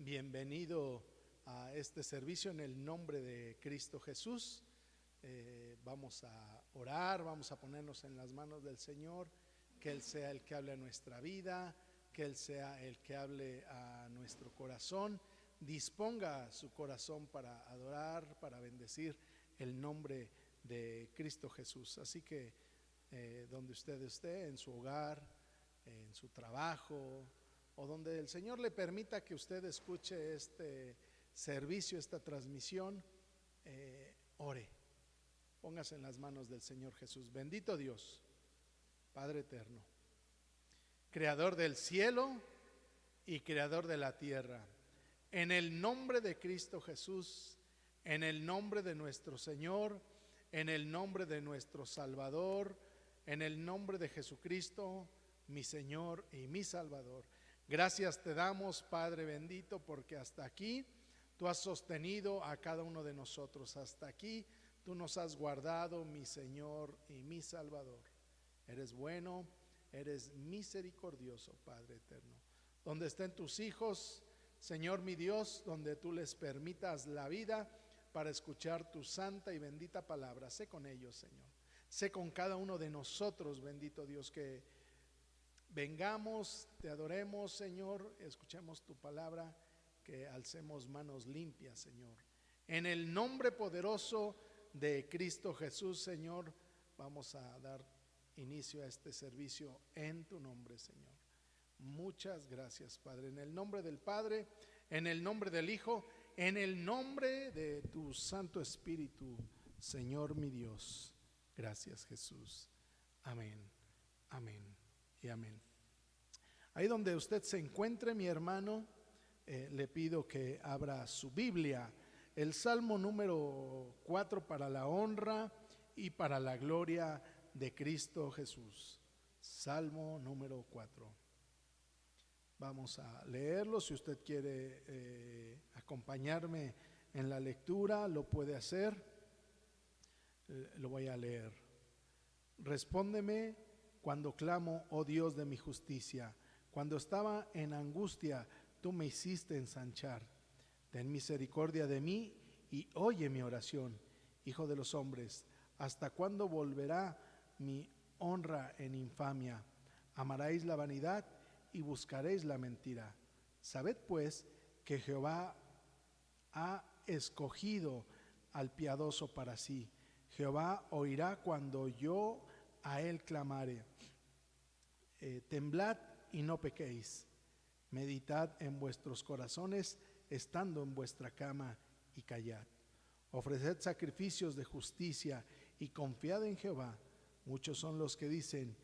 Bienvenido a este servicio en el nombre de Cristo Jesús. Vamos a orar, vamos a ponernos en las manos del Señor, que Él sea el que hable a nuestra vida, que Él sea el que hable a nuestro corazón. Disponga su corazón para adorar, para bendecir el nombre de Cristo Jesús. Así que donde usted esté, en su hogar, en su trabajo, o donde el Señor le permita que usted escuche este servicio, esta transmisión, ore, póngase en las manos del Señor Jesús. Bendito Dios, Padre eterno, creador del cielo y creador de la tierra, en el nombre de Cristo Jesús, en el nombre de nuestro Señor, en el nombre de nuestro Salvador, en el nombre de Jesucristo, mi Señor y mi Salvador. Gracias te damos, Padre bendito, porque hasta aquí tú has sostenido a cada uno de nosotros. Hasta aquí tú nos has guardado, mi Señor y mi Salvador. Eres bueno, eres misericordioso, Padre eterno. Donde estén tus hijos, Señor mi Dios, donde tú les permitas la vida para escuchar tu santa y bendita palabra, sé con ellos, Señor. Sé con cada uno de nosotros, bendito Dios, que vengamos, te adoremos, Señor, escuchemos tu palabra, que alcemos manos limpias, Señor. En el nombre poderoso de Cristo Jesús, Señor, vamos a dar inicio a este servicio en tu nombre, Señor. Muchas gracias, Padre. En el nombre del Padre, en el nombre del Hijo, en el nombre de tu Santo Espíritu, Señor mi Dios. Gracias, Jesús. Amén, amén y amén. Ahí donde usted se encuentre, mi hermano, le pido que abra su Biblia, el Salmo número 4, para la honra y para la gloria de Cristo Jesús. Salmo número 4. Vamos a leerlo. Si usted quiere acompañarme en la lectura, lo puede hacer. Lo voy a leer. Respóndeme cuando clamo, oh Dios de mi justicia. Cuando estaba en angustia, tú me hiciste ensanchar. Ten misericordia de mí y oye mi oración, Hijo de los hombres. ¿Hasta cuándo volverá mi honra en infamia? Amaréis la vanidad y buscaréis la mentira. Sabed pues que Jehová ha escogido al piadoso para sí. Jehová oirá cuando yo a él clamare. Temblad y no pequéis. Meditad en vuestros corazones, estando en vuestra cama, y callad. Ofreced sacrificios de justicia y confiad en Jehová. Muchos son los que dicen: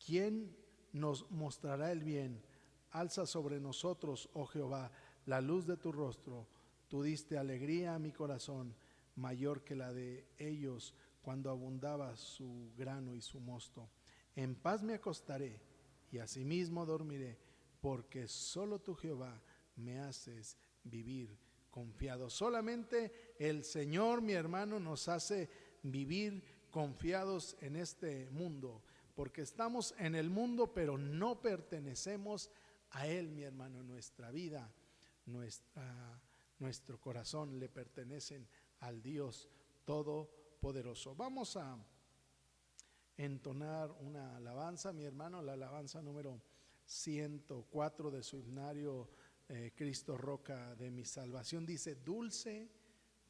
¿quién nos mostrará el bien? Alza sobre nosotros, oh Jehová, la luz de tu rostro. Tú diste alegría a mi corazón, mayor que la de ellos cuando abundaba su grano y su mosto. En paz me acostaré y asimismo dormiré, porque solo tú, Jehová, me haces vivir confiado. Solamente el Señor, mi hermano, nos hace vivir confiados en este mundo, porque estamos en el mundo, pero no pertenecemos a Él, mi hermano. Nuestra vida, nuestro corazón le pertenecen al Dios Todopoderoso. Vamos a entonar una alabanza, mi hermano, la alabanza número 104 de su himnario, Cristo roca de mi salvación. Dice: dulce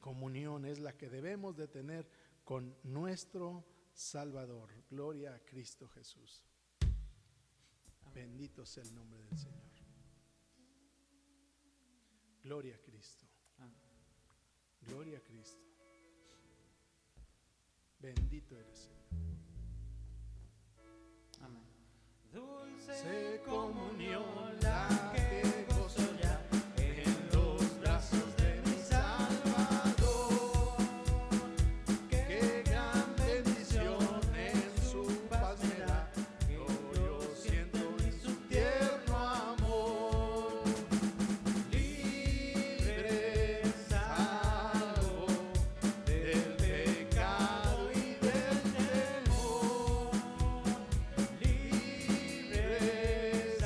comunión es la que debemos de tener con nuestro Salvador. Gloria a Cristo Jesús. Amén. Bendito sea el nombre del Señor. Gloria a Cristo. Amén. Gloria a Cristo. Bendito eres, Señor. Amén. Dulce comunión la que gozo ya en los brazos de mi Salvador. Qué gran bendición en su paz me da, yo siento en su tierno amor. Libre, salvo del pecado y del temor. Libre,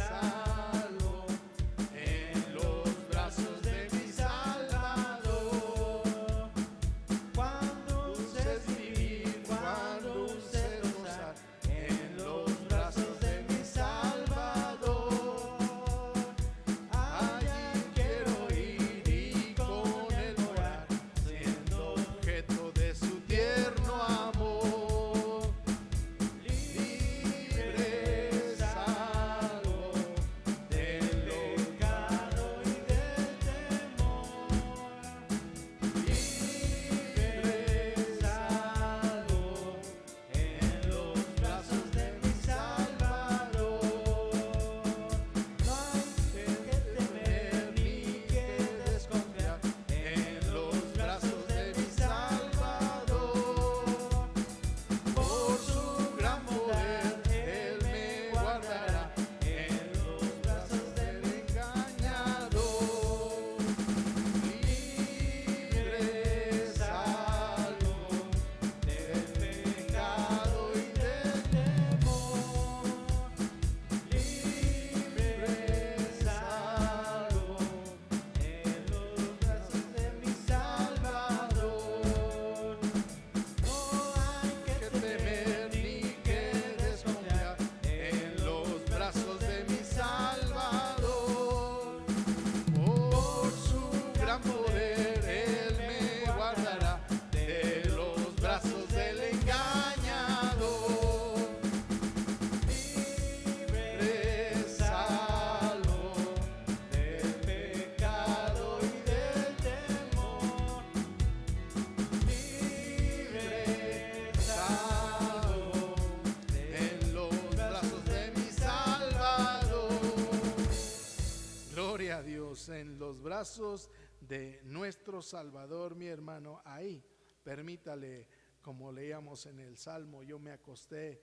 brazos de nuestro Salvador, mi hermano, ahí. Permítale, como leíamos en el Salmo, yo me acosté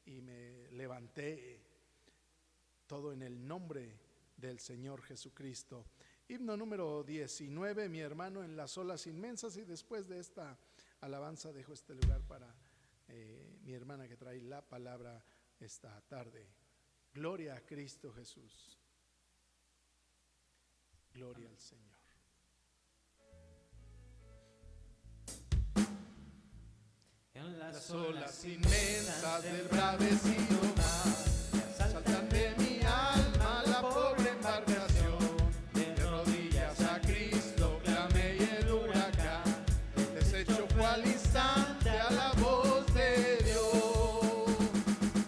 y me levanté, todo en el nombre del Señor Jesucristo. Himno número 19, mi hermano, en las olas inmensas. Y después de esta alabanza dejo este lugar para mi hermana que trae la palabra esta tarde. Gloria a Cristo Jesús. Gloria al Señor. En Las olas inmensas del bravecido mar, saltan de mi alma la pobre embarcación. De rodillas a Cristo clamé y el huracán deshecho fue al instante a la voz de Dios.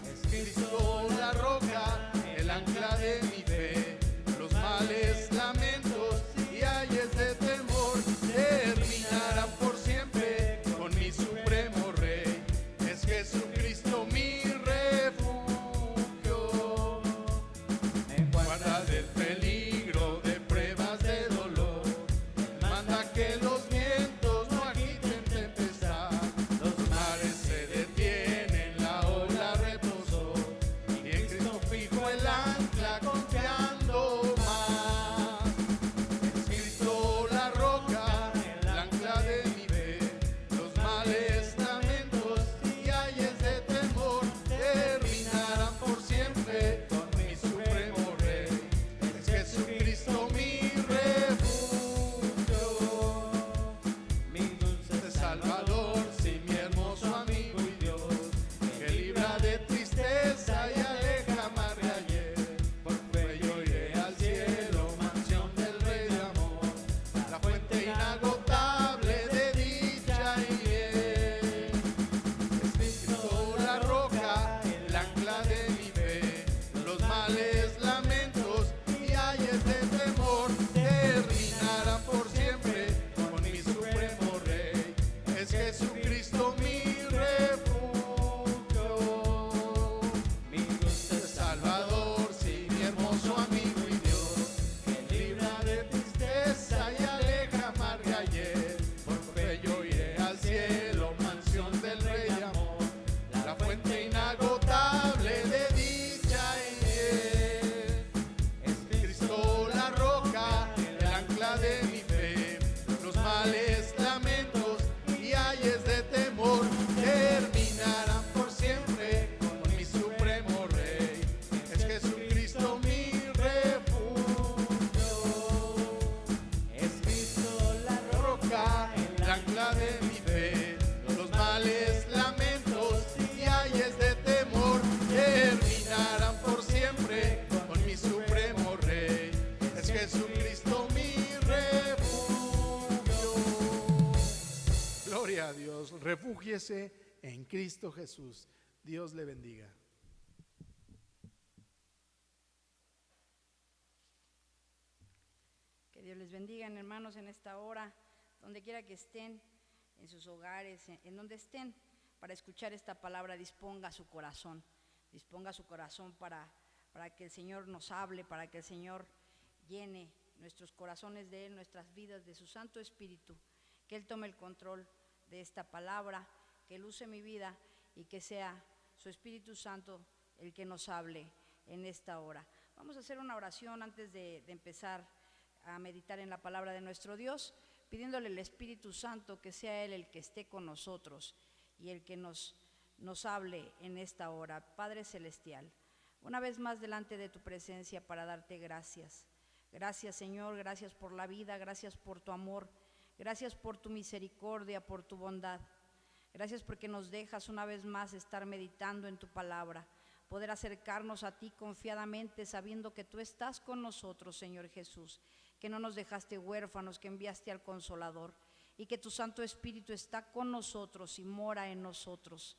Es Cristo la roca, el ancla de mi fe, los males, lamentos y ayes de temor terminarán por siempre con mi supremo Rey. Es Jesucristo mi refugio, me guarda del peligro, de pruebas, de dolor. Manda que los vientos no agiten tempestad, los mares se detienen, la ola reposó, y en Cristo fijo el ancla confiando más. Es Cristo la roca, el ancla de mi fe, los males, lamentos y ayes de temor terminarán por siempre con mi supremo Rey. Es Jesucristo mi refugio, mi dulce Salvador, sí, mi hermoso amigo y Dios, que libra de tristeza y aleja amarga ayer. Por fe yo iré al cielo, mansión del Rey de amor, la fuente inagotable de dicha y bien. Es Cristo la roca, el ancla de mi fe, los males, lamentos y ayes de temor terminarán por siempre con mi supremo Rey. Es Jesucristo mi refugio, mi dulce Salvador, sí, mi hermoso amigo y Dios, que libra de tristeza y aleja amarga ayer. Por fe yo iré al cielo, mansión del Rey de amor, la fuente inagotable de dicha y bien. Es Cristo la roca, el ancla de mi fe, los males, lamentos y ayes de temor terminarán por siempre con mi supremo Rey. Es Jesucristo mi refugio, Es Cristo la roca, el ancla de mi fe, los males, lamentos y ayes de temor terminarán por siempre con mi supremo Rey. Es Jesucristo mi refugio. Gloria a Dios. Refúgiese en Cristo Jesús. Dios le bendiga. Que Dios les bendiga, hermanos, en esta hora, donde quiera que estén, en sus hogares, en donde estén, para escuchar esta palabra. Disponga su corazón para que el Señor nos hable, para que el Señor llene nuestros corazones de Él, nuestras vidas, de su Santo Espíritu, que Él tome el control de esta palabra, que Él use mi vida y que sea su Espíritu Santo el que nos hable en esta hora. Vamos a hacer una oración antes de empezar a meditar en la palabra de nuestro Dios, pidiéndole al Espíritu Santo que sea Él el que esté con nosotros y el que nos hable en esta hora. Padre Celestial, una vez más delante de tu presencia para darte gracias. Gracias, Señor, gracias por la vida, gracias por tu amor, gracias por tu misericordia, por tu bondad. Gracias porque nos dejas una vez más estar meditando en tu palabra, poder acercarnos a ti confiadamente, sabiendo que tú estás con nosotros, Señor Jesús, que no nos dejaste huérfanos, que enviaste al Consolador y que tu Santo Espíritu está con nosotros y mora en nosotros.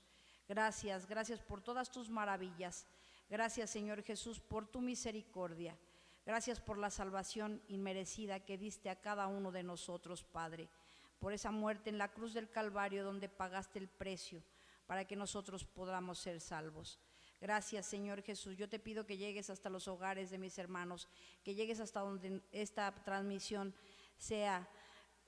Gracias, gracias por todas tus maravillas. Gracias, Señor Jesús, por tu misericordia. Gracias por la salvación inmerecida que diste a cada uno de nosotros, Padre, por esa muerte en la cruz del Calvario donde pagaste el precio para que nosotros podamos ser salvos. Gracias, Señor Jesús. Yo te pido que llegues hasta los hogares de mis hermanos, que llegues hasta donde esta transmisión sea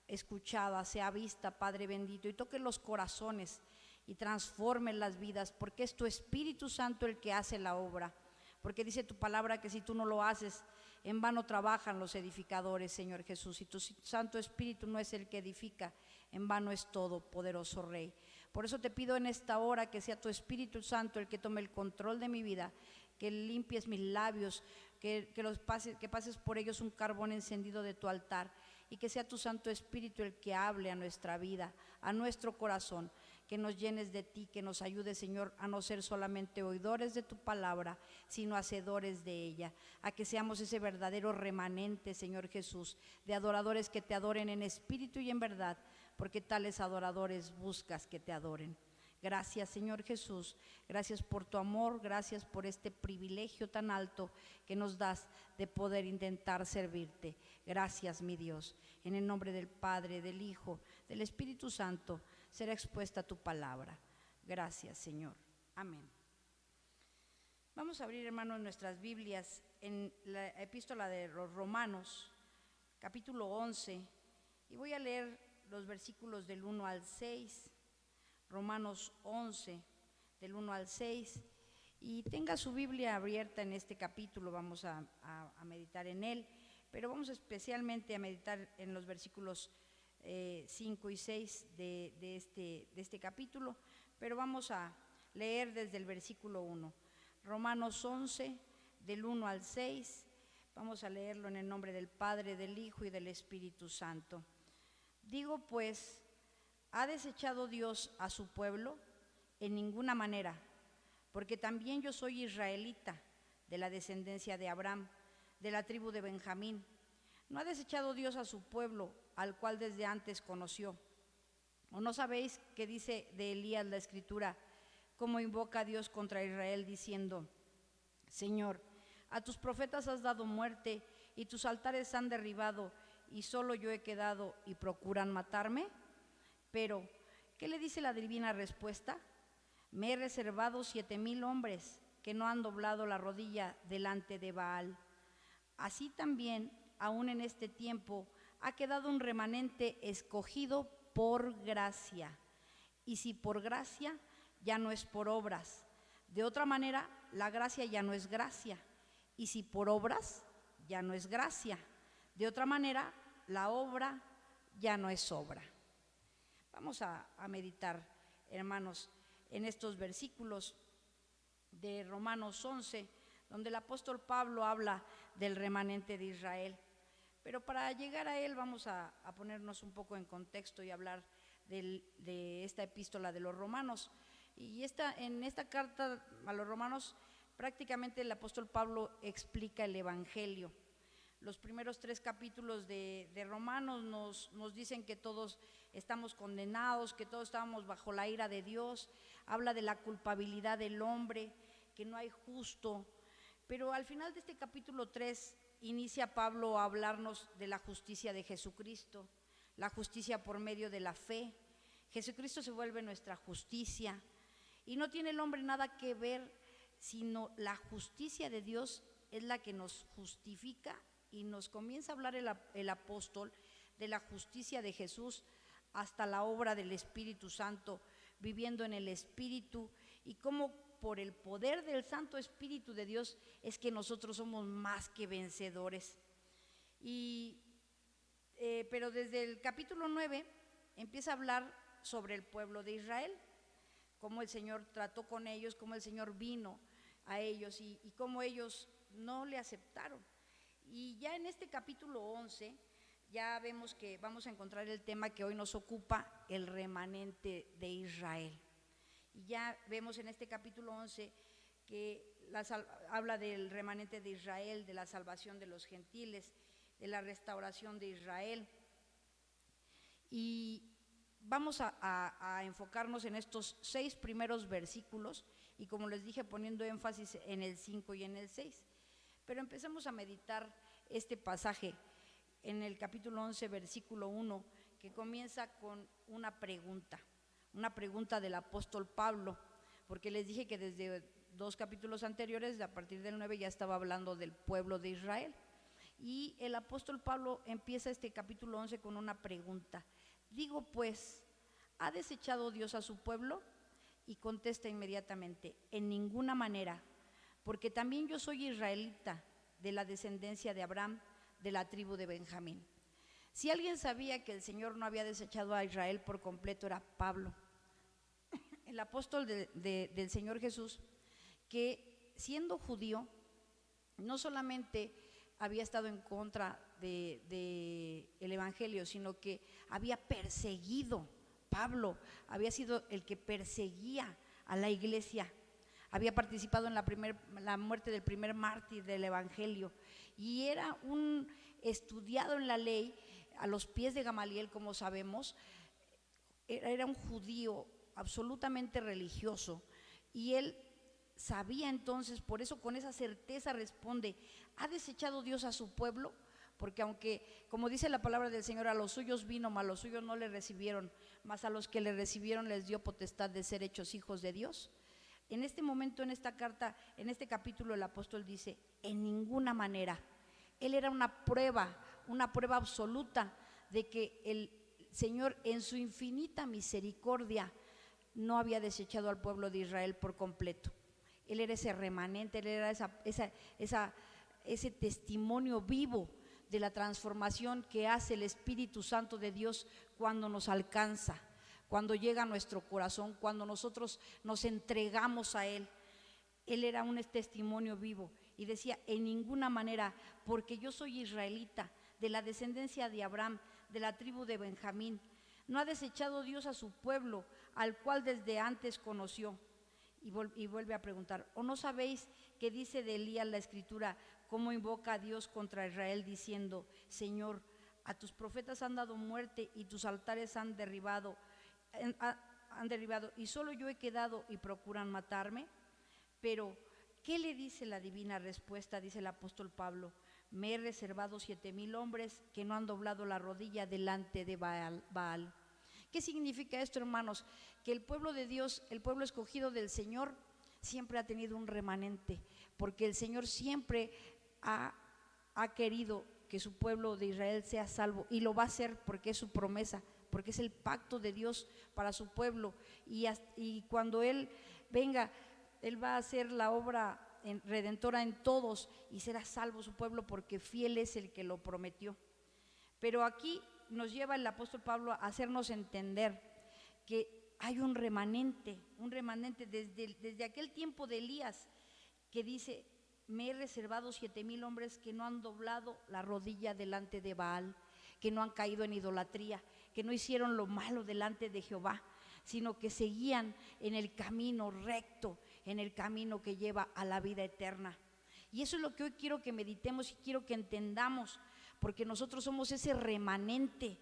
escuchada, sea vista, Padre bendito, y toque los corazones y transforme las vidas, porque es tu Espíritu Santo el que hace la obra. Porque dice tu palabra que si tú no lo haces, en vano trabajan los edificadores, Señor Jesús. Y tu Santo Espíritu no es el que edifica, en vano es todo, poderoso Rey. Por eso te pido en esta hora que sea tu Espíritu Santo el que tome el control de mi vida, que limpies mis labios, que pases por ellos un carbón encendido de tu altar, y que sea tu Santo Espíritu el que hable a nuestra vida, a nuestro corazón, que nos llenes de ti, que nos ayude, Señor, a no ser solamente oidores de tu palabra, sino hacedores de ella, a que seamos ese verdadero remanente, Señor Jesús, de adoradores que te adoren en espíritu y en verdad, porque tales adoradores buscas que te adoren. Gracias, Señor Jesús, gracias por tu amor, gracias por este privilegio tan alto que nos das de poder intentar servirte. Gracias, mi Dios. En el nombre del Padre, del Hijo, del Espíritu Santo, será expuesta tu palabra. Gracias, Señor. Amén. Vamos a abrir, hermanos, nuestras Biblias en la epístola de los Romanos, capítulo 11, y voy a leer los versículos del 1 al 6. Romanos 11, del 1 al 6, y tenga su Biblia abierta en este capítulo. Vamos a meditar en él, pero vamos especialmente a meditar en los versículos 5 y 6 de este capítulo, pero vamos a leer desde el versículo 1. Romanos 11, del 1 al 6, vamos a leerlo en el nombre del Padre, del Hijo y del Espíritu Santo. Digo pues, ¿ha desechado Dios a su pueblo? En ninguna manera, porque también yo soy israelita, de la descendencia de Abraham, de la tribu de Benjamín. ¿No ha desechado Dios a su pueblo, al cual desde antes conoció? ¿O no sabéis qué dice de Elías la Escritura, cómo invoca a Dios contra Israel, diciendo: Señor, a tus profetas has dado muerte, y tus altares han derribado, y solo yo he quedado, y procuran matarme? Pero, ¿qué le dice la divina respuesta? Me he reservado 7,000 hombres que no han doblado la rodilla delante de Baal. Así también, aún en este tiempo, ha quedado un remanente escogido por gracia. Y si por gracia, ya no es por obras. De otra manera, la gracia ya no es gracia. Y si por obras, ya no es gracia. De otra manera, la obra ya no es obra. Vamos a meditar, hermanos, en estos versículos de Romanos 11, donde el apóstol Pablo habla del remanente de Israel. Pero para llegar a él vamos a ponernos un poco en contexto y hablar de esta epístola de los Romanos. Y en esta carta a los Romanos prácticamente el apóstol Pablo explica el Evangelio. Los primeros 3 capítulos de Romanos nos dicen que todos estamos condenados, que todos estábamos bajo la ira de Dios. Habla de la culpabilidad del hombre, que no hay justo. Pero al final de este capítulo 3 inicia Pablo a hablarnos de la justicia de Jesucristo, la justicia por medio de la fe. Jesucristo se vuelve nuestra justicia y no tiene el hombre nada que ver, sino la justicia de Dios es la que nos justifica. Y nos comienza a hablar el apóstol de la justicia de Jesús hasta la obra del Espíritu Santo, viviendo en el Espíritu, y cómo por el poder del Santo Espíritu de Dios es que nosotros somos más que vencedores. Pero desde el capítulo 9 empieza a hablar sobre el pueblo de Israel, cómo el Señor trató con ellos, cómo el Señor vino a ellos y cómo ellos no le aceptaron. Y ya en este capítulo 11 ya vemos que vamos a encontrar el tema que hoy nos ocupa, el remanente de Israel. Y ya vemos en este capítulo 11 que habla del remanente de Israel, de la salvación de los gentiles, de la restauración de Israel. Y vamos a enfocarnos en estos 6 primeros versículos y, como les dije, poniendo énfasis en el 5 y en el 6. Pero empezamos a meditar este pasaje en el capítulo 11, versículo 1, que comienza con una pregunta del apóstol Pablo, porque les dije que desde 2 capítulos anteriores, a partir del 9 ya estaba hablando del pueblo de Israel. Y el apóstol Pablo empieza este capítulo 11 con una pregunta. Digo pues, ¿ha desechado Dios a su pueblo? Y contesta inmediatamente, en ninguna manera, porque también yo soy israelita, de la descendencia de Abraham, de la tribu de Benjamín. Si alguien sabía que el Señor no había desechado a Israel por completo, era Pablo, el apóstol del Señor Jesús, que siendo judío, no solamente había estado en contra del evangelio, sino que había perseguido. Pablo había sido el que perseguía a la iglesia, había participado en la muerte del primer mártir del evangelio, y era un estudiado en la ley a los pies de Gamaliel, como sabemos. Era un judío absolutamente religioso, y él sabía entonces, por eso con esa certeza responde, ¿ha desechado Dios a su pueblo? Porque aunque, como dice la palabra del Señor, a los suyos vino, mas los suyos no le recibieron, mas a los que le recibieron les dio potestad de ser hechos hijos de Dios. En este momento, en esta carta, en este capítulo, el apóstol dice, en ninguna manera. Él era una prueba absoluta de que el Señor en su infinita misericordia no había desechado al pueblo de Israel por completo. Él era ese remanente, él era ese testimonio vivo de la transformación que hace el Espíritu Santo de Dios cuando nos alcanza, cuando llega a nuestro corazón, cuando nosotros nos entregamos a Él. Él era un testimonio vivo y decía, en ninguna manera, porque yo soy israelita, de la descendencia de Abraham, de la tribu de Benjamín. No ha desechado Dios a su pueblo, al cual desde antes conoció. Y vuelve a preguntar, ¿o no sabéis que dice de Elías la escritura, cómo invoca a Dios contra Israel diciendo, Señor, a tus profetas han dado muerte y tus altares han derribado, y solo yo he quedado y procuran matarme? Pero, ¿qué le dice la divina respuesta? Dice el apóstol Pablo, me he reservado 7,000 hombres que no han doblado la rodilla delante de Baal. ¿Qué significa esto, hermanos? Que el pueblo de Dios, el pueblo escogido del Señor, siempre ha tenido un remanente, porque el Señor siempre ha querido que su pueblo de Israel sea salvo, y lo va a hacer porque es su promesa, porque es el pacto de Dios para su pueblo, y cuando Él venga, Él va a hacer la obra redentora en todos y será salvo su pueblo, porque fiel es el que lo prometió. Pero aquí nos lleva el apóstol Pablo a hacernos entender que hay un remanente desde aquel tiempo de Elías, que dice, me he reservado 7,000 hombres que no han doblado la rodilla delante de Baal, que no han caído en idolatría, que no hicieron lo malo delante de Jehová, sino que seguían en el camino recto, en el camino que lleva a la vida eterna. Y eso es lo que hoy quiero que meditemos y quiero que entendamos, porque nosotros somos ese remanente,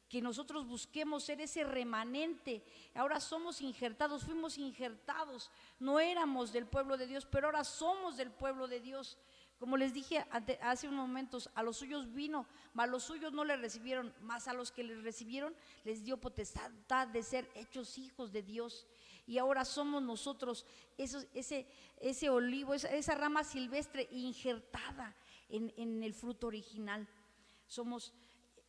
que nosotros busquemos ser ese remanente. Ahora somos injertados, fuimos injertados, no éramos del pueblo de Dios, pero ahora somos del pueblo de Dios. Como les dije hace unos momentos, a los suyos vino, mas los suyos no le recibieron, mas a los que les recibieron les dio potestad de ser hechos hijos de Dios. Y ahora somos nosotros ese olivo, esa rama silvestre injertada en el fruto original. Somos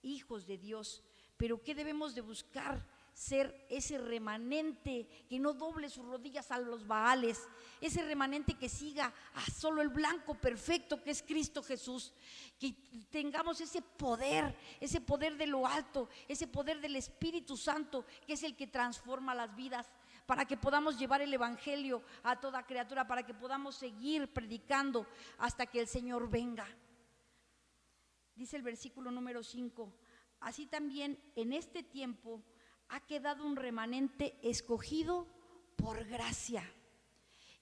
hijos de Dios. Pero ¿qué debemos de buscar? Ser ese remanente que no doble sus rodillas a los Baales, ese remanente que siga a solo el blanco perfecto que es Cristo Jesús, que tengamos ese poder de lo alto, ese poder del Espíritu Santo, que es el que transforma las vidas, para que podamos llevar el evangelio a toda criatura, para que podamos seguir predicando hasta que el Señor venga. Dice el versículo número 5, así también en este tiempo ha quedado un remanente escogido por gracia.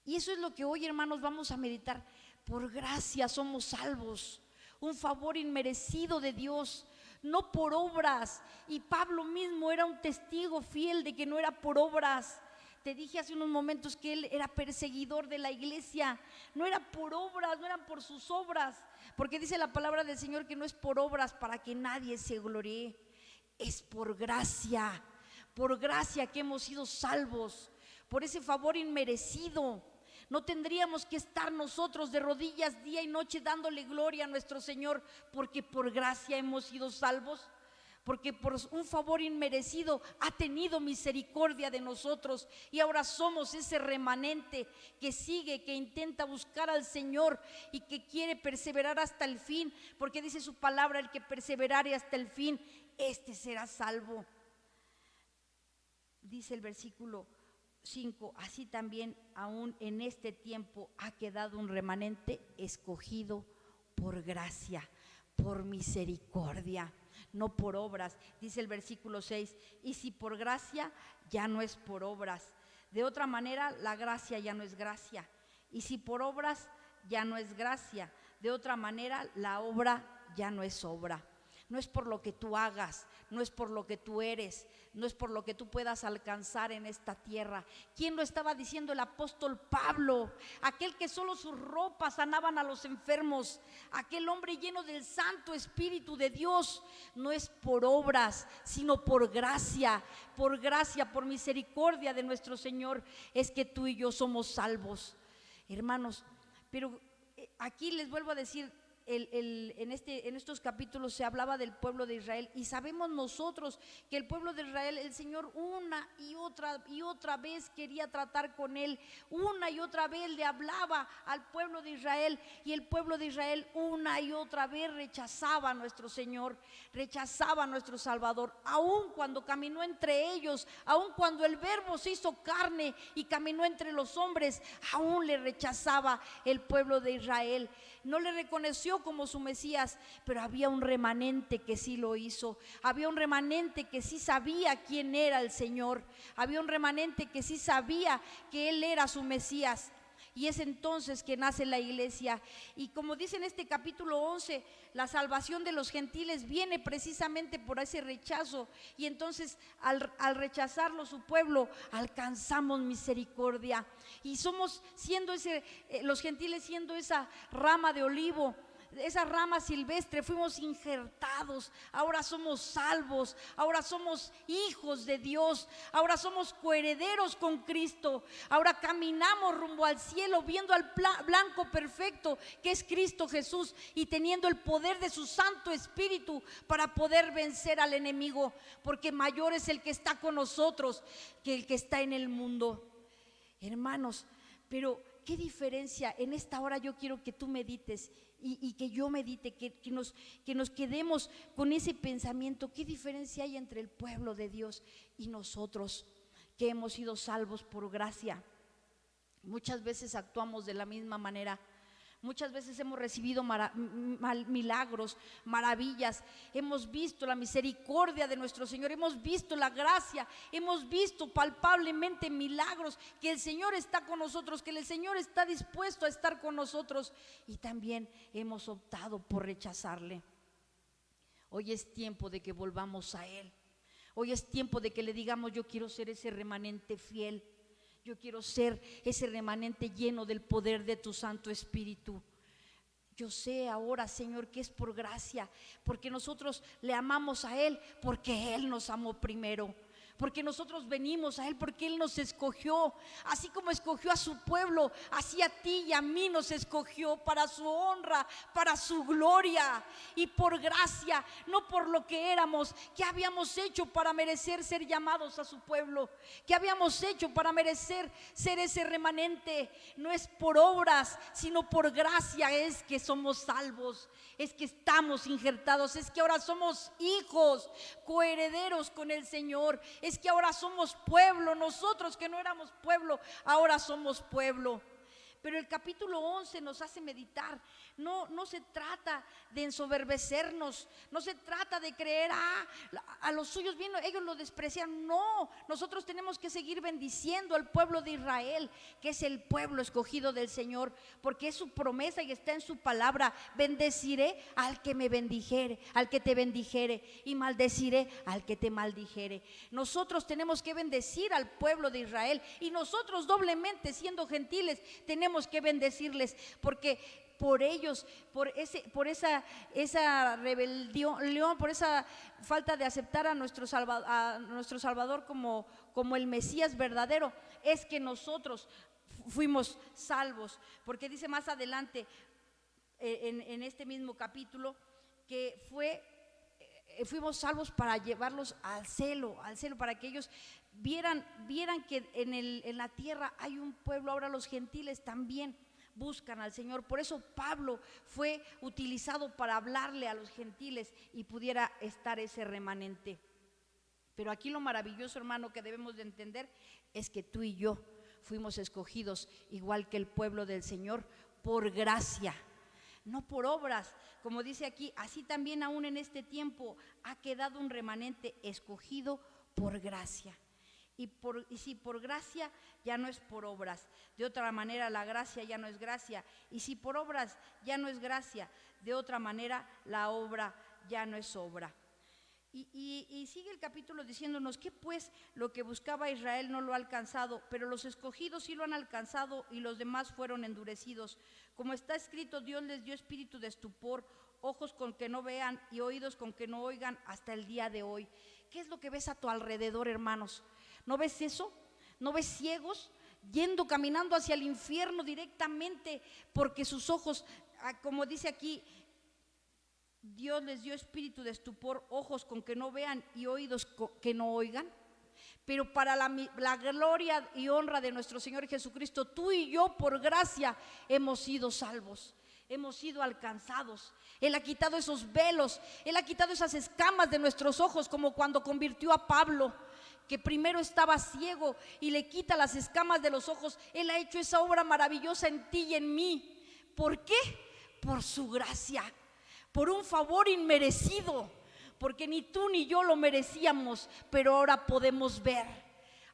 Y eso es lo que hoy, hermanos, vamos a meditar. Por gracia somos salvos, un favor inmerecido de Dios, no por obras. Y Pablo mismo era un testigo fiel de que no era por obras. Te dije hace unos momentos que él era perseguidor de la iglesia. No era por obras, no eran por sus obras, porque dice la palabra del Señor que no es por obras para que nadie se gloríe. Es por gracia que hemos sido salvos, por ese favor inmerecido. No tendríamos que estar nosotros de rodillas día y noche dándole gloria a nuestro Señor, porque por gracia hemos sido salvos, porque por un favor inmerecido ha tenido misericordia de nosotros, y ahora somos ese remanente que sigue, que intenta buscar al Señor y que quiere perseverar hasta el fin, porque dice su palabra: el que perseverare hasta el fin, este será salvo. Dice el versículo 5: así también aún en este tiempo ha quedado un remanente escogido por gracia, por misericordia, no por obras. Dice el versículo 6: y si por gracia, ya no es por obras. De otra manera, la gracia ya no es gracia. Y si por obras, ya no es gracia. De otra manera, la obra ya no es obra. No es por lo que tú hagas, no es por lo que tú eres, no es por lo que tú puedas alcanzar en esta tierra. ¿Quién lo estaba diciendo? El apóstol Pablo, aquel que solo sus ropas sanaban a los enfermos, aquel hombre lleno del Santo Espíritu de Dios. No es por obras, sino por gracia, por misericordia de nuestro Señor, es que tú y yo somos salvos, hermanos. Pero aquí les vuelvo a decir, en estos capítulos se hablaba del pueblo de Israel, y sabemos nosotros que el pueblo de Israel, el Señor una y otra vez quería tratar con él, una y otra vez le hablaba al pueblo de Israel, y el pueblo de Israel una y otra vez rechazaba a nuestro Señor, rechazaba a nuestro Salvador, aun cuando caminó entre ellos, aun cuando el Verbo se hizo carne y caminó entre los hombres, aún le rechazaba el pueblo de Israel. No le reconoció como su Mesías, pero había un remanente que sí lo hizo. Había un remanente que sí sabía quién era el Señor. Había un remanente que sí sabía que Él era su Mesías. Y es entonces que nace la iglesia. Y como dice en este capítulo 11, la salvación de los gentiles viene precisamente por ese rechazo. Y entonces al rechazarlo su pueblo, alcanzamos misericordia. Y somos siendo los gentiles siendo esa rama de olivo, esa rama silvestre, fuimos injertados. Ahora somos salvos, ahora somos hijos de Dios, ahora somos coherederos con Cristo. Ahora caminamos rumbo al cielo, viendo al blanco perfecto que es Cristo Jesús, y teniendo el poder de su Santo Espíritu para poder vencer al enemigo, porque mayor es el que está con nosotros que el que está en el mundo. Hermanos, pero ¿qué diferencia? En esta hora yo quiero que tú medites y que yo medite, que nos quedemos con ese pensamiento. ¿Qué diferencia hay entre el pueblo de Dios y nosotros que hemos sido salvos por gracia? Muchas veces actuamos de la misma manera. Muchas veces hemos recibido milagros, maravillas, hemos visto la misericordia de nuestro Señor, hemos visto la gracia, hemos visto palpablemente milagros, que el Señor está con nosotros, que el Señor está dispuesto a estar con nosotros, y también hemos optado por rechazarle. Hoy es tiempo de que volvamos a Él. Hoy es tiempo de que le digamos: yo quiero ser ese remanente fiel. Yo quiero ser ese remanente lleno del poder de tu Santo Espíritu. Yo sé ahora, Señor, que es por gracia, porque nosotros le amamos a Él, porque Él nos amó primero. Porque nosotros venimos a Él, porque Él nos escogió. Así como escogió a su pueblo, así a ti y a mí nos escogió para su honra, para su gloria y por gracia, no por lo que éramos. ¿Qué habíamos hecho para merecer ser llamados a su pueblo? ¿Qué habíamos hecho para merecer ser ese remanente? No es por obras, sino por gracia es que somos salvos, es que estamos injertados, es que ahora somos hijos, coherederos con el Señor. Es que ahora somos pueblo, nosotros que no éramos pueblo, ahora somos pueblo. Pero el capítulo 11 nos hace meditar. No se trata de ensoberbecernos, no se trata de creer, a los suyos vino, ellos lo desprecian. No, nosotros tenemos que seguir bendiciendo al pueblo de Israel, que es el pueblo escogido del Señor, porque es su promesa y está en su palabra: bendeciré al que me bendijere, al que te bendijere, y maldeciré al que te maldijere. Nosotros tenemos que bendecir al pueblo de Israel, y nosotros doblemente, siendo gentiles, tenemos que bendecirles, porque por ellos, por esa rebelión, por esa falta de aceptar a nuestro Salvador como el Mesías verdadero, es que nosotros fuimos salvos, porque dice más adelante en este mismo capítulo que fuimos salvos para llevarlos al cielo, para que ellos vieran que en la tierra hay un pueblo. Ahora los gentiles también buscan al Señor. Por eso Pablo fue utilizado para hablarle a los gentiles y pudiera estar ese remanente. Pero aquí lo maravilloso, hermano, que debemos de entender es que tú y yo fuimos escogidos igual que el pueblo del Señor por gracia, no por obras. Como dice aquí, así también aún en este tiempo ha quedado un remanente escogido por gracia. Y si por gracia, ya no es por obras. De otra manera, la gracia ya no es gracia. Y si por obras ya no es gracia, de otra manera, la obra ya no es obra. Y sigue el capítulo diciéndonos que pues lo que buscaba Israel no lo ha alcanzado, pero los escogidos sí lo han alcanzado y los demás fueron endurecidos. Como está escrito, Dios les dio espíritu de estupor, ojos con que no vean y oídos con que no oigan hasta el día de hoy. ¿Qué es lo que ves a tu alrededor, hermanos? ¿No ves eso? ¿No ves ciegos caminando hacia el infierno directamente porque sus ojos, como dice aquí, Dios les dio espíritu de estupor, ojos con que no vean y oídos que no oigan? Pero para la gloria y honra de nuestro Señor Jesucristo, tú y yo por gracia hemos sido salvos, hemos sido alcanzados. Él ha quitado esos velos, Él ha quitado esas escamas de nuestros ojos, como cuando convirtió a Pablo, que primero estaba ciego y le quita las escamas de los ojos. Él ha hecho esa obra maravillosa en ti y en mí. ¿Por qué? Por su gracia, por un favor inmerecido, porque ni tú ni yo lo merecíamos, pero ahora podemos ver.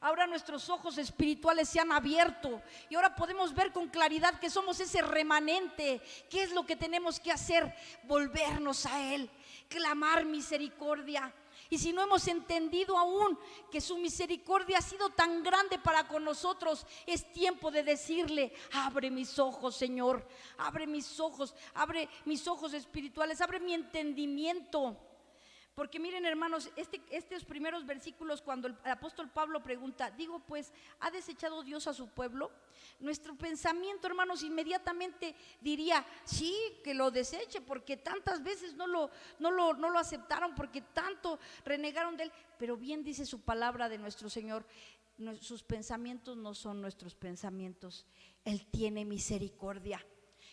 Ahora nuestros ojos espirituales se han abierto y ahora podemos ver con claridad que somos ese remanente. ¿Qué es lo que tenemos que hacer? Volvernos a Él, clamar misericordia. Y si no hemos entendido aún que su misericordia ha sido tan grande para con nosotros, es tiempo de decirle: abre mis ojos, Señor, abre mis ojos espirituales, abre mi entendimiento. Porque miren, hermanos, estos primeros versículos, cuando el apóstol Pablo pregunta, digo pues, ¿ha desechado Dios a su pueblo? Nuestro pensamiento, hermanos, inmediatamente diría, sí, que lo deseche, porque tantas veces no lo aceptaron, porque tanto renegaron de Él. Pero bien dice su palabra de nuestro Señor, sus pensamientos no son nuestros pensamientos. Él tiene misericordia.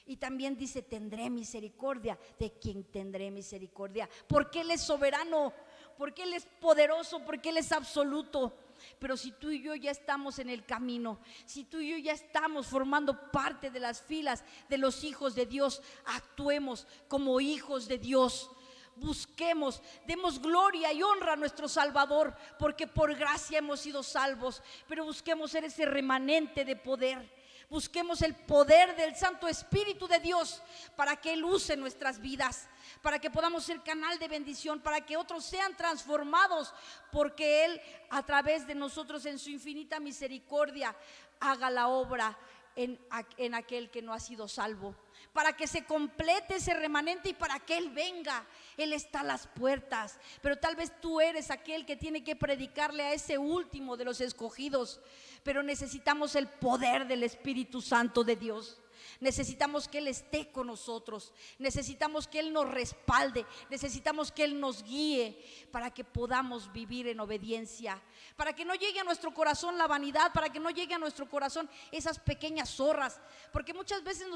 Y también dice, tendré misericordia de quien tendré misericordia, porque Él es soberano, porque Él es poderoso, porque Él es absoluto. Pero si tú y yo ya estamos en el camino, si tú y yo ya estamos formando parte de las filas de los hijos de Dios, actuemos como hijos de Dios. Busquemos, demos gloria y honra a nuestro Salvador, porque por gracia hemos sido salvos. Pero busquemos ser ese remanente de poder. Busquemos el poder del Santo Espíritu de Dios para que Él use nuestras vidas, para que podamos ser canal de bendición, para que otros sean transformados, porque Él a través de nosotros en su infinita misericordia haga la obra en aquel que no ha sido salvo, para que se complete ese remanente y para que Él venga. Él está a las puertas, pero tal vez tú eres aquel que tiene que predicarle a ese último de los escogidos. Pero necesitamos el poder del Espíritu Santo de Dios. Necesitamos que Él esté con nosotros, necesitamos que Él nos respalde, necesitamos que Él nos guíe para que podamos vivir en obediencia, para que no llegue a nuestro corazón la vanidad, para que no llegue a nuestro corazón esas pequeñas zorras, porque muchas veces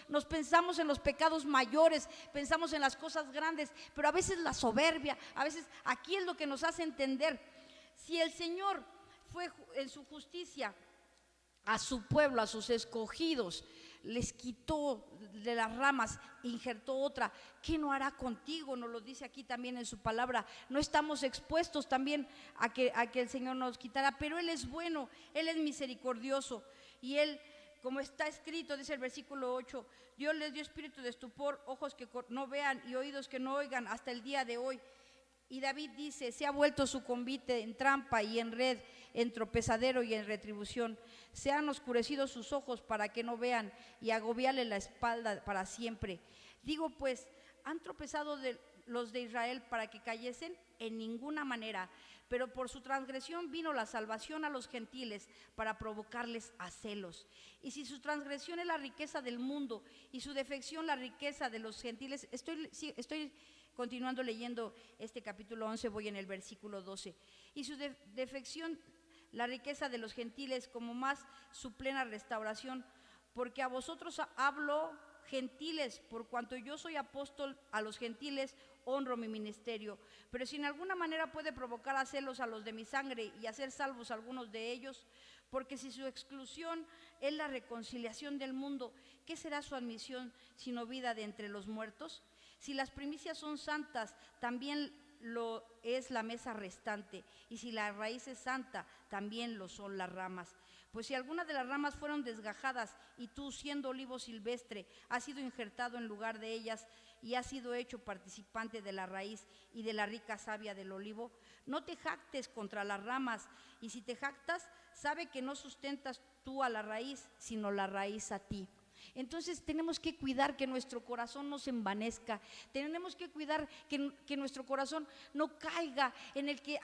nos pensamos en los pecados mayores, pensamos en las cosas grandes, pero a veces la soberbia, a veces aquí es lo que nos hace entender. Si el Señor fue en su justicia a su pueblo, a sus escogidos, les quitó de las ramas, injertó otra, ¿qué no hará contigo? Nos lo dice aquí también en su palabra. No estamos expuestos también a que el Señor nos quitara, pero Él es bueno, Él es misericordioso. Y Él, como está escrito, dice el versículo 8, Dios les dio espíritu de estupor, ojos que no vean y oídos que no oigan hasta el día de hoy. Y David dice, se ha vuelto su convite en trampa y en red, en tropezadero y en retribución. Se han oscurecido sus ojos para que no vean y agobiarle la espalda para siempre. Digo pues, han tropezado los de Israel para que cayesen? En ninguna manera. Pero por su transgresión vino la salvación a los gentiles para provocarles a celos. Y si su transgresión es la riqueza del mundo y su defección la riqueza de los gentiles, estoy continuando leyendo este capítulo 11, voy en el versículo 12. Y su defección la riqueza de los gentiles, como más su plena restauración, porque a vosotros hablo, gentiles, por cuanto yo soy apóstol a los gentiles, honro mi ministerio. Pero si en alguna manera puede provocar a celos a los de mi sangre y hacer salvos a algunos de ellos, porque si su exclusión es la reconciliación del mundo, ¿qué será su admisión sino vida de entre los muertos? Si las primicias son santas, también lo es la mesa restante, y si la raíz es santa, también lo son las ramas. Pues si alguna de las ramas fueron desgajadas, y tú, siendo olivo silvestre, has sido injertado en lugar de ellas, y has sido hecho participante de la raíz y de la rica savia del olivo, no te jactes contra las ramas, y si te jactas, sabe que no sustentas tú a la raíz, sino la raíz a ti. Entonces tenemos que cuidar que nuestro corazón no se envanezca, tenemos que cuidar que nuestro corazón no caiga en el que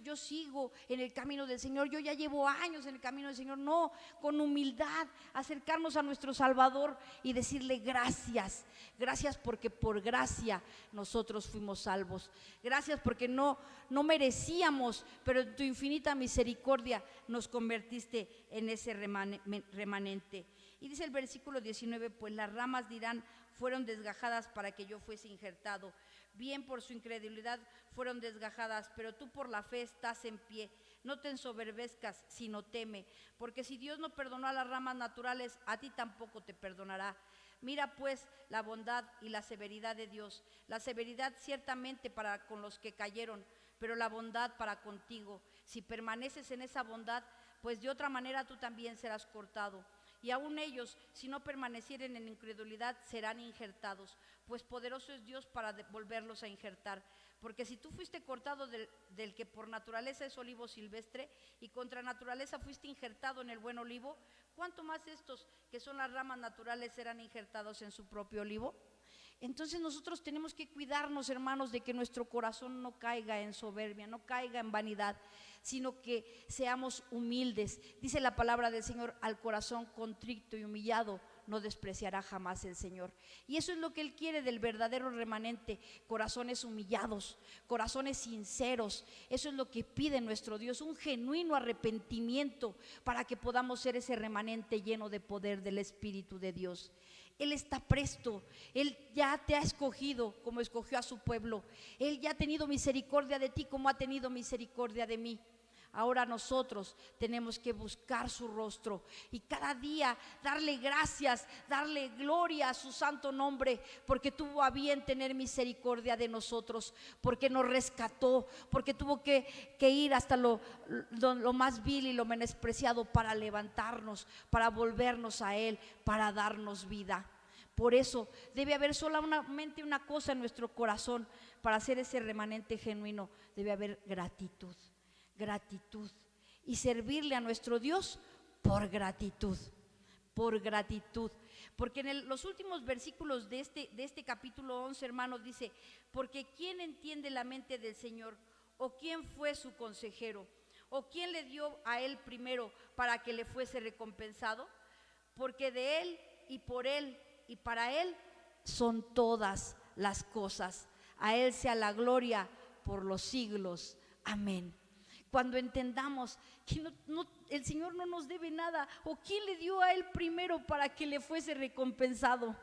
yo sigo en el camino del Señor, yo ya llevo años en el camino del Señor. No, con humildad acercarnos a nuestro Salvador y decirle gracias, gracias porque por gracia nosotros fuimos salvos, gracias porque no merecíamos, pero en tu infinita misericordia nos convertiste en ese remanente. Y dice el versículo 19, pues las ramas dirán, fueron desgajadas para que yo fuese injertado. Bien, por su incredulidad fueron desgajadas, pero tú por la fe estás en pie. No te ensoberbezcas, sino teme, porque si Dios no perdonó a las ramas naturales, a ti tampoco te perdonará. Mira pues la bondad y la severidad de Dios, la severidad ciertamente para con los que cayeron, pero la bondad para contigo. Si permaneces en esa bondad, pues de otra manera tú también serás cortado. Y aún ellos, si no permanecieren en incredulidad, serán injertados, pues poderoso es Dios para volverlos a injertar. Porque si tú fuiste cortado del que por naturaleza es olivo silvestre, y contra naturaleza fuiste injertado en el buen olivo, ¿cuánto más estos que son las ramas naturales serán injertados en su propio olivo? Entonces nosotros tenemos que cuidarnos, hermanos, de que nuestro corazón no caiga en soberbia, no caiga en vanidad, sino que seamos humildes. Dice la palabra del Señor, al corazón contrito y humillado no despreciará jamás el Señor. Y eso es lo que Él quiere del verdadero remanente, corazones humillados, corazones sinceros. Eso es lo que pide nuestro Dios, un genuino arrepentimiento para que podamos ser ese remanente lleno de poder del Espíritu de Dios. Él está presto, Él ya te ha escogido como escogió a su pueblo, Él ya ha tenido misericordia de ti como ha tenido misericordia de mí. Ahora nosotros tenemos que buscar su rostro y cada día darle gracias, darle gloria a su santo nombre, porque tuvo a bien tener misericordia de nosotros, porque nos rescató, porque tuvo que ir hasta lo más vil y lo menospreciado para levantarnos, para volvernos a Él, para darnos vida. Por eso debe haber solamente una cosa en nuestro corazón para hacer ese remanente genuino: debe haber gratitud. Gratitud y servirle a nuestro Dios por gratitud, porque en los últimos versículos de este capítulo 11, hermanos, dice: porque ¿quién entiende la mente del Señor? ¿O quién fue su consejero? ¿O quién le dio a él primero para que le fuese recompensado? Porque de él y por él y para él son todas las cosas. A él sea la gloria por los siglos. Amén. Cuando entendamos que el Señor no nos debe nada, o quién le dio a Él primero para que le fuese recompensado.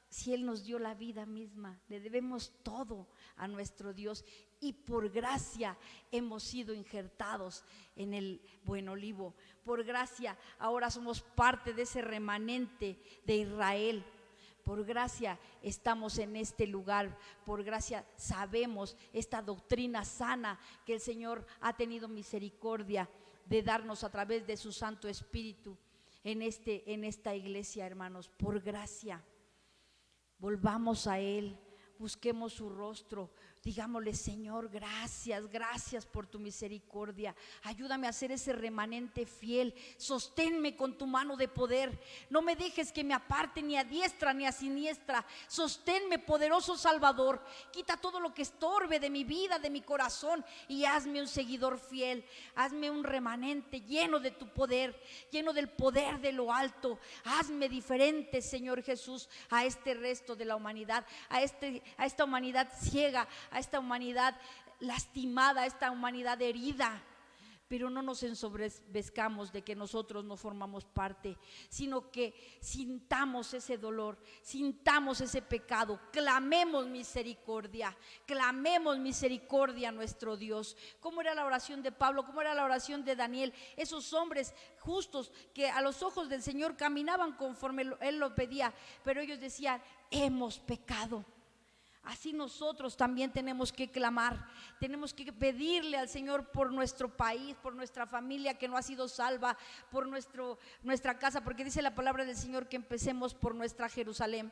Si Él nos dio la vida misma, le debemos todo a nuestro Dios, y por gracia hemos sido injertados en el buen olivo. Por gracia ahora somos parte de ese remanente de Israel. Por gracia estamos en este lugar, por gracia sabemos esta doctrina sana que el Señor ha tenido misericordia de darnos a través de su Santo Espíritu en esta iglesia, hermanos. Por gracia, volvamos a Él, busquemos su rostro, Digámosle: Señor, gracias, gracias por tu misericordia. Ayúdame a ser ese remanente fiel. Sosténme con tu mano de poder. No me dejes que me aparte ni a diestra ni a siniestra. Sosténme, poderoso Salvador. Quita todo lo que estorbe de mi vida, de mi corazón, y hazme un seguidor fiel. Hazme un remanente lleno de tu poder, lleno del poder de lo alto. Hazme diferente, Señor Jesús, a este resto de la humanidad, a esta humanidad ciega, a esta humanidad lastimada, a esta humanidad herida. Pero no nos ensoberbezcamos de que nosotros no formamos parte, sino que sintamos ese dolor, sintamos ese pecado, clamemos misericordia a nuestro Dios. ¿Cómo era la oración de Pablo? ¿Cómo era la oración de Daniel? Esos hombres justos que a los ojos del Señor caminaban conforme Él lo pedía, pero ellos decían: hemos pecado. Así nosotros también tenemos que clamar, tenemos que pedirle al Señor por nuestro país, por nuestra familia que no ha sido salva, por nuestra casa, porque dice la palabra del Señor que empecemos por nuestra Jerusalén.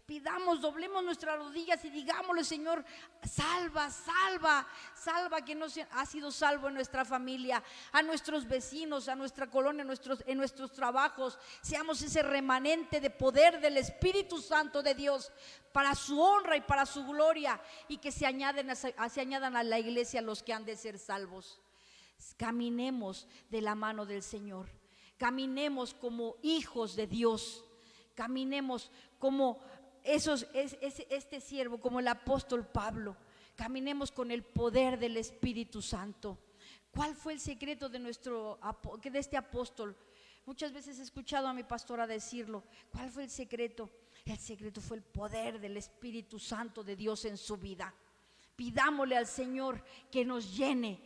Pidamos, doblemos nuestras rodillas y digámosle: Señor, salva, salva, salva que no ha sido salvo en nuestra familia, a nuestros vecinos, a nuestra colonia, en nuestros trabajos. Seamos ese remanente de poder del Espíritu Santo de Dios para su honra y para su gloria, y que se añadan a la iglesia los que han de ser salvos. Caminemos de la mano del Señor, caminemos como hijos de Dios, caminemos como este siervo, como el apóstol Pablo. Caminemos con el poder del Espíritu Santo. ¿Cuál fue el secreto de este apóstol? Muchas veces he escuchado a mi pastora decirlo. ¿Cuál fue el secreto? El secreto fue el poder del Espíritu Santo de Dios en su vida. Pidámosle al Señor que nos llene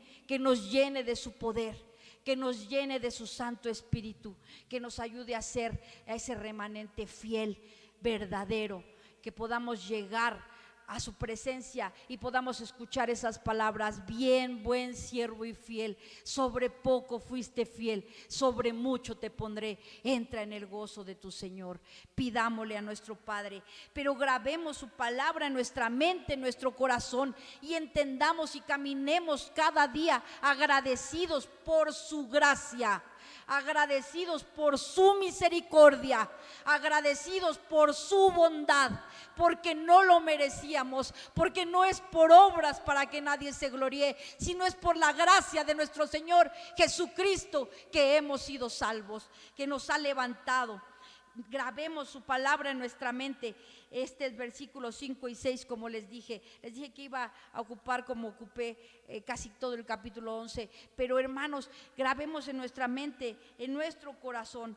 de su poder, que nos llene de su Santo Espíritu, que nos ayude a ser ese remanente fiel, verdadero, que podamos llegar a su presencia y podamos escuchar esas palabras: bien, buen siervo y fiel, sobre poco fuiste fiel, sobre mucho te pondré, entra en el gozo de tu Señor. Pidámosle a nuestro Padre, pero grabemos su palabra en nuestra mente, en nuestro corazón, y entendamos y caminemos cada día agradecidos por su gracia, agradecidos por su misericordia, agradecidos por su bondad, porque no lo merecíamos, porque no es por obras para que nadie se gloríe, sino es por la gracia de nuestro Señor Jesucristo que hemos sido salvos, que nos ha levantado. Grabemos su palabra en nuestra mente. Este es versículos 5 y 6, como les dije que iba a ocupar como ocupé casi todo el capítulo 11, pero hermanos, grabemos en nuestra mente, en nuestro corazón.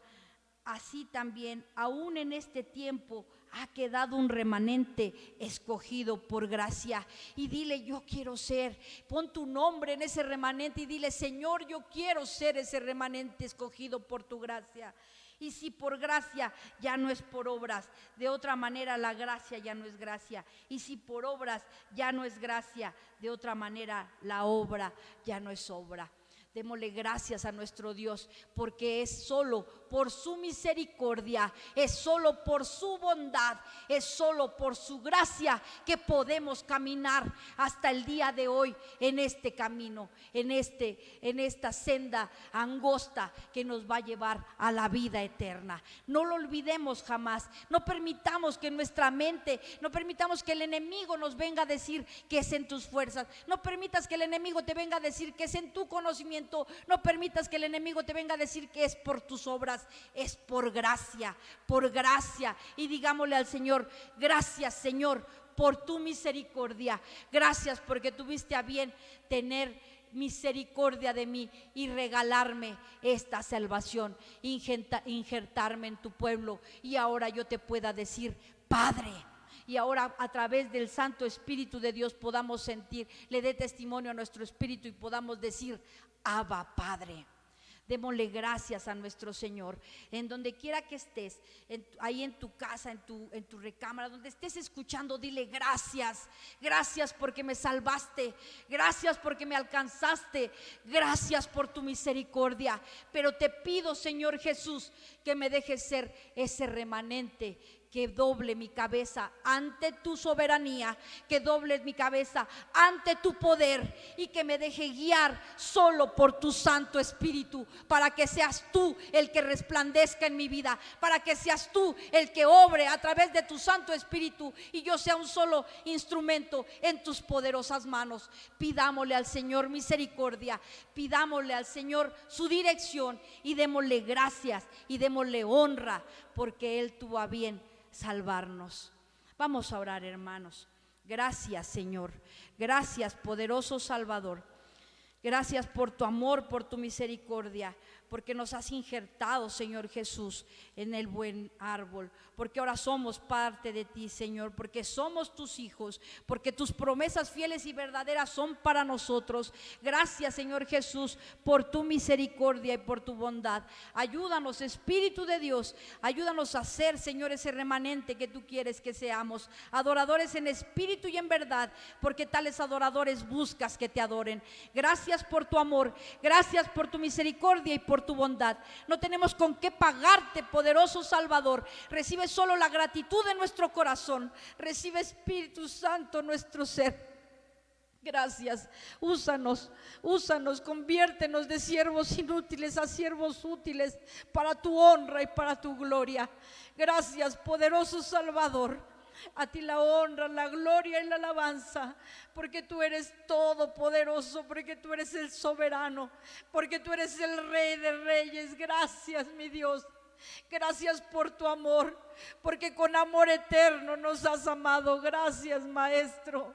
Así también, aún en este tiempo, ha quedado un remanente escogido por gracia. Y dile: yo quiero ser. Pon tu nombre en ese remanente y dile: Señor, yo quiero ser ese remanente escogido por tu gracia. Y si por gracia, ya no es por obras. De otra manera la gracia ya no es gracia. Y si por obras ya no es gracia, de otra manera la obra ya no es obra. Démosle gracias a nuestro Dios, porque es solo por su misericordia, es solo por su bondad, es solo por su gracia que podemos caminar hasta el día de hoy en este camino, en esta senda angosta que nos va a llevar a la vida eterna. No lo olvidemos jamás. No permitamos que nuestra mente, no permitamos que el enemigo nos venga a decir que es en tus fuerzas. No permitas que el enemigo te venga a decir que es en tu conocimiento. No permitas que el enemigo te venga a decir que es por tus obras. Es por gracia, por gracia. Y digámosle al Señor: gracias, Señor, por tu misericordia. Gracias porque tuviste a bien tener misericordia de mí y regalarme esta salvación, injertarme en tu pueblo, y ahora yo te pueda decir: Padre. Y ahora, a través del Santo Espíritu de Dios, podamos sentir, le dé testimonio a nuestro espíritu y podamos decir: Abba, Padre. Démosle gracias a nuestro Señor. En donde quiera que estés, ahí en tu casa, en tu recámara, donde estés escuchando, dile: gracias. Gracias porque me salvaste. Gracias porque me alcanzaste. Gracias por tu misericordia. Pero te pido, Señor Jesús, que me dejes ser ese remanente que doble mi cabeza ante tu soberanía, que doble mi cabeza ante tu poder y que me deje guiar solo por tu Santo Espíritu, para que seas tú el que resplandezca en mi vida, para que seas tú el que obre a través de tu Santo Espíritu y yo sea un solo instrumento en tus poderosas manos. Pidámosle al Señor misericordia, pidámosle al Señor su dirección y démosle gracias y démosle honra, porque Él tuvo a bien salvarnos. Vamos a orar, hermanos. Gracias, Señor. Gracias, poderoso Salvador. Gracias por tu amor, por tu misericordia, porque nos has injertado, Señor Jesús, en el buen árbol, porque ahora somos parte de ti, Señor, porque somos tus hijos, porque tus promesas fieles y verdaderas son para nosotros. Gracias, Señor Jesús, por tu misericordia y por tu bondad. Ayúdanos, Espíritu de Dios, ayúdanos a ser, Señor, ese remanente que tú quieres que seamos, adoradores en espíritu y en verdad, porque tales adoradores buscas que te adoren. Gracias por tu amor, gracias por tu misericordia y por tu bondad. No tenemos con qué pagarte, poderoso Salvador. Recibe solo la gratitud de nuestro corazón. Recibe, Espíritu Santo, nuestro ser. Gracias, úsanos, conviértenos de siervos inútiles a siervos útiles para tu honra y para tu gloria. Gracias, poderoso Salvador. A ti la honra, la gloria y la alabanza, porque tú eres todopoderoso, porque tú eres el soberano, porque tú eres el Rey de Reyes. Gracias, mi Dios. Gracias por tu amor, porque con amor eterno nos has amado. Gracias, Maestro.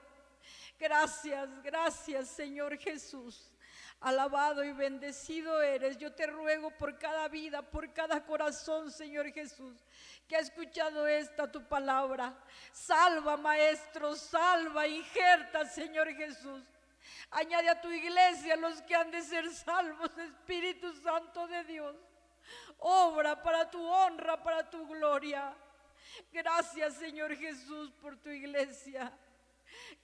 Gracias, Señor Jesús. Alabado y bendecido eres. Yo te ruego por cada vida, por cada corazón, Señor Jesús, que ha escuchado tu palabra. Salva, Maestro, salva, injerta, Señor Jesús. Añade a tu iglesia los que han de ser salvos, Espíritu Santo de Dios. Obra para tu honra, para tu gloria. Gracias, Señor Jesús, por tu iglesia.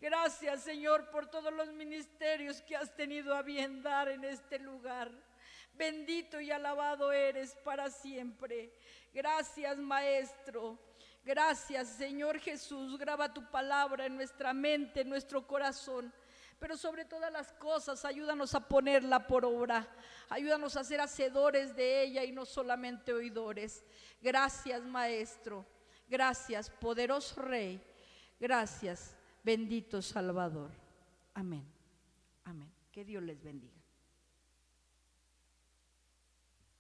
Gracias, Señor, por todos los ministerios que has tenido a bien dar en este lugar. Bendito y alabado eres para siempre. Gracias, Maestro. Gracias, Señor Jesús. Graba tu palabra en nuestra mente, en nuestro corazón. Pero sobre todas las cosas, ayúdanos a ponerla por obra. Ayúdanos a ser hacedores de ella y no solamente oidores. Gracias, Maestro. Gracias, poderoso Rey. Gracias, bendito Salvador. Amén. Amén. Que Dios les bendiga.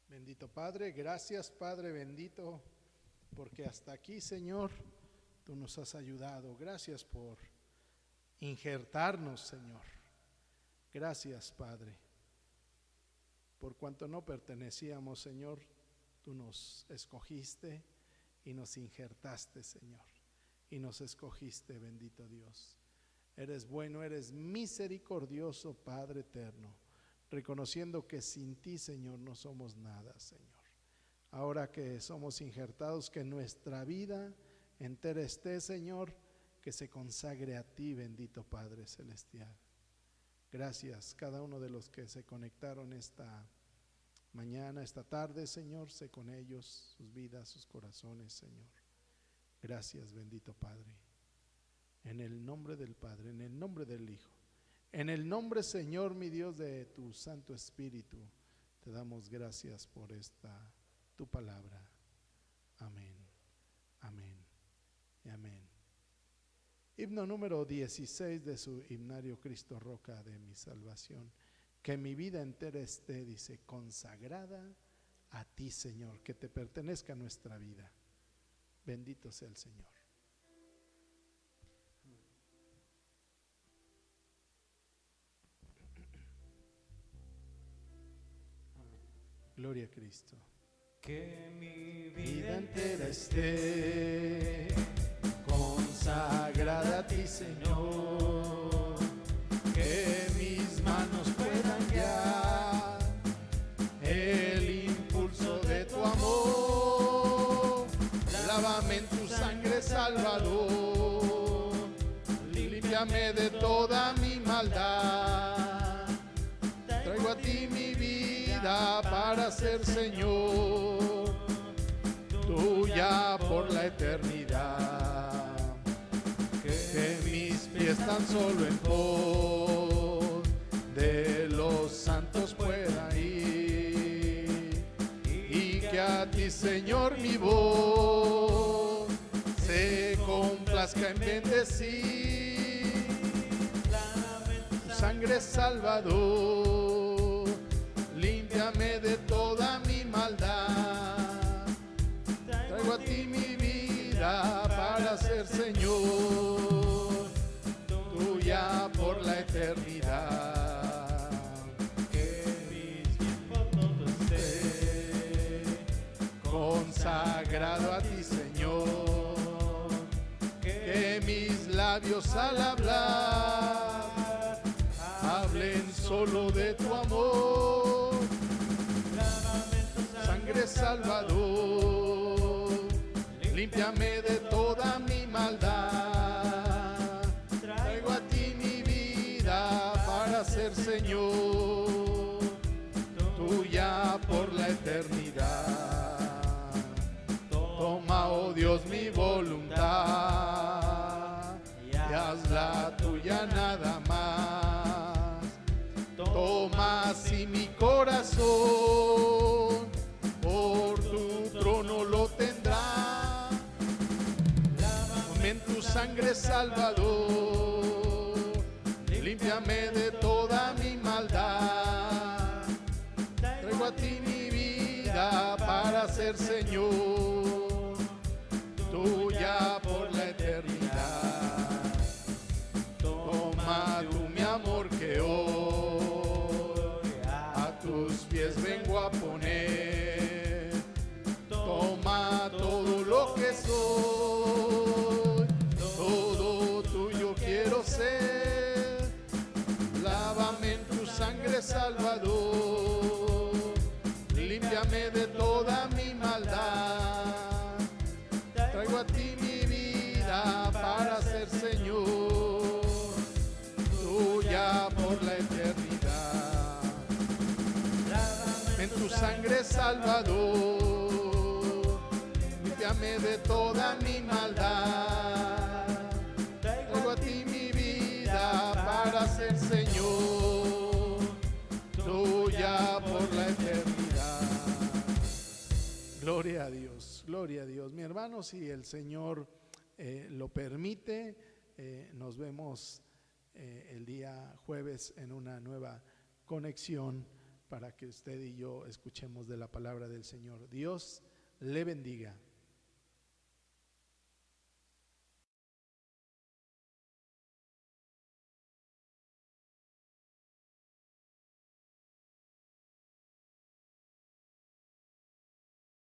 Bendito Padre, gracias Padre bendito, porque hasta aquí, Señor, tú nos has ayudado. Gracias por injertarnos, Señor. Gracias, Padre, por cuanto no pertenecíamos, Señor, tú nos escogiste y nos injertaste, Señor, y nos escogiste, bendito Dios. Eres bueno, eres misericordioso, Padre eterno, reconociendo que sin ti, Señor, no somos nada, Señor. Ahora que somos injertados, que nuestra vida entera esté, Señor, que se consagre a ti, bendito Padre celestial. Gracias, cada uno de los que se conectaron esta mañana, esta tarde, Señor, sé con ellos, sus vidas, sus corazones, Señor. Gracias, bendito Padre. En el nombre del Padre, en el nombre del Hijo, en el nombre, Señor, mi Dios, de tu Santo Espíritu, te damos gracias por esta tu palabra. Amén, amén y amén. Himno número 16 de su himnario Cristo Roca de mi salvación. Que mi vida entera esté, dice, consagrada a ti, Señor, que te pertenezca nuestra vida. Bendito sea el Señor. Gloria a Cristo. Que mi Vida entera esté consagrada a ti, Señor. Que mis manos puedan guiar el impulso de tu amor. Lávame en tu sangre, Salvador. Límpiame de toda mi maldad. Traigo a ti mi vida para ser, Señor, tuya por la eternidad. tan solo en pos de los santos pueda ir, y que a ti, Señor, mi voz se complazca en bendecir. Tu sangre, Salvador, límpiame de toda mi maldad. Traigo a ti mi vida para ser Señor, tuya por la eternidad. Que mis tiempos todo esté Consagrado a ti, Señor, que mis labios al hablar hablen solo de tu amor. Sangre, Salvador, límpiame de toda mi maldad. Traigo a ti mi vida para ser Señor, tuya por la eternidad. Toma, oh Dios, mi voluntad y hazla tuya nada más. Toma así mi corazón, por tu trono lo tendrá. Lávame en tu sangre, Salvador, límpiame de toda mi maldad. Traigo a ti mi vida para ser Señor, tuya por la eternidad. Toma tú mi amor que hoy a tus pies vengo a poner. Toma todo lo que soy, todo tuyo quiero ser. Lávame en tu sangre, Salvador, límpiame de toda mi maldad. Traigo a ti mi vida para ser Señor, tuya por la eternidad. En tu sangre, Salvador, límpiame de toda mi maldad. Traigo a ti mi vida para ser Señor, tuya por la eternidad. Gloria a Dios, gloria a Dios. Mi hermano, si el Señor lo permite, nos vemos el día jueves en una nueva conexión para que usted y yo escuchemos de la palabra del Señor. Dios le bendiga.